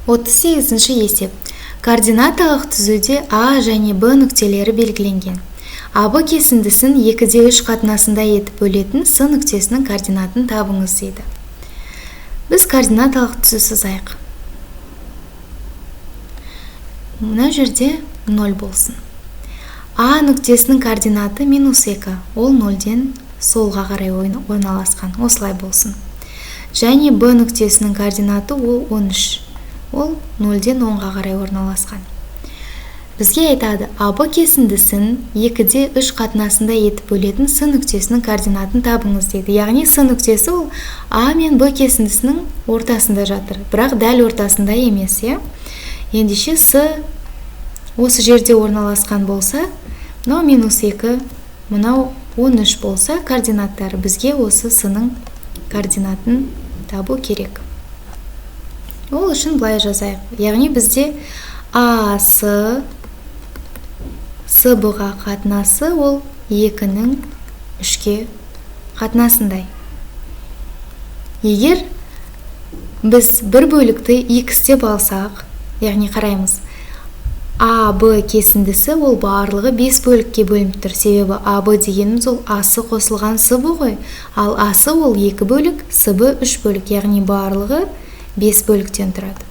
38-ші есеп. Координаталық түзуде А және Б нүктелері белгіленген. АБ кесіндісін 2-де 3 қатынасында етіп бөлетін С нүктесінің координатын табыңыз дейді. Біз координаталық түзу сызайық. Мына жерде 0 болсын. А нүктесінің координаты -2, ол 0-ден солға қарай орналасқан, осылай болсын. Және Б нүктесінің координаты ол 13, ол 0-ден 10-ға қарай орналасқан. Бізге айтады, АБ кесіндісін 2-де 3 қатынасында етіп бөлетін С нүктесінің координатын табыңыз дейді. Яғни С нүктесі ол А мен Б кесіндісінің ортасында жатыр, бірақ дәл ортасында емес, ендеше С осы жерде орналасқан болса, мынау -2, мынау 13 болса, координаттары бізге осы С-ның координатын табу керек. Ол үшін былай жазайық. Яғни бізде АС СБ-ға қатынасы ол 2-нің 3-ке қатынасындай. Егер біз бір бөлікті X деп алсақ, яғни қараймыз, АБ кесіндісі ол барлығы 5 бөлікке бөлініп тұр. Себебі АБ дегеніміз ол асы қосылған СБ ғой. Ал асы ол 2 бөлік, СБ 3 бөлік, яғни барлығы 5 бөліктен тұрады.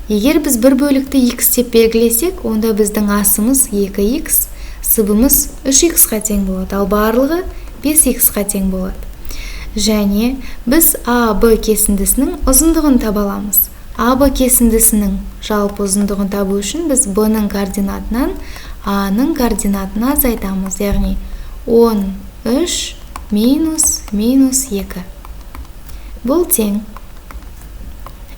Егер біз бір бөлікті X деп белгілесек, онда біздің асымыз 2X, СБ-міз 3X-ға тең болады, ал барлығы 5X-ға тең болады. Және біз АБ кесіндісінің ұзындығын таба аламыз. АБ кесіндісінің жалпы ұзындығын табу үшін біз Б-ның координатынан А-ның координатына азайтамыз, яғни 13 -2. Бұл тең.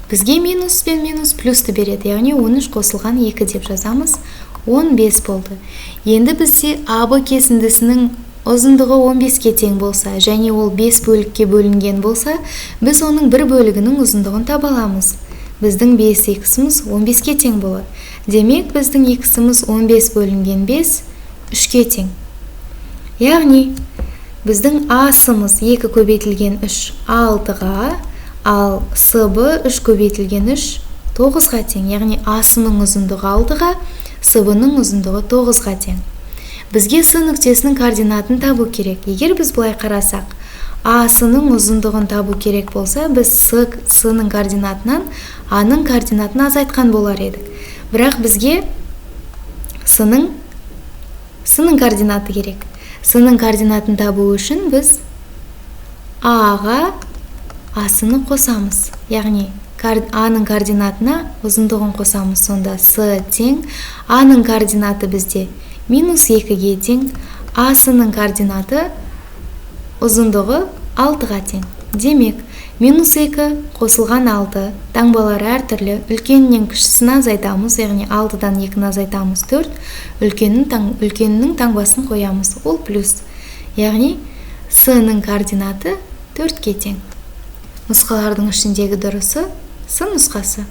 Бізге минус пен минус плюсті береді, яғни 13 қосылған 2 деп жазамыз, 15 болды. Енді бізде АБ кесіндісінің ұзындығы 15-ке тең болса, және ол 5 бөлікке бөлінген болса, біз оның бір бөлігінің ұзындығын таба аламыз. Біздің 5X-іміз 15-ке тең болады. Демек, біздің X-іміз 15 бөлінген 5, 3-ке тең. Яғни, біздің асымыз 2 көбейтілген 3, 6-ға, ал СБ 3 көбейтілген 3, 9-ға тең. Яғни, асының ұзындығы 6-ға, СБ-ның ұзындығы 9-ға тең. Бізге С нүктесінің координатын табу керек. Егер біз былай қарасақ, А-сының ұзындығын табу керек болса, біз С-ның координатынан А-ның координатын азайтқан болар едік. Бірақ бізге С-ның координаты керек. С-ның координатын табу үшін біз А-ға А-сыны қосамыз. Яғни, А-ның координатына ұзындығын қосамыз. Сонда С тең, А-ның координаты бізде -2-ге тең, А-сының координаты ұзындығы 6-ға тең. Демек, -2 қосылған 6, таңбалары әртүрлі, үлкенінен кішісін азайтамыз, яғни 6-дан 2-ні азайтамыз 4, үлкенінің таңбасын қоямыз, ол плюс. Яғни, С-ның координаты 4-ке тең. Нұсқалардың ішіндегі дұрысы С нұсқасы.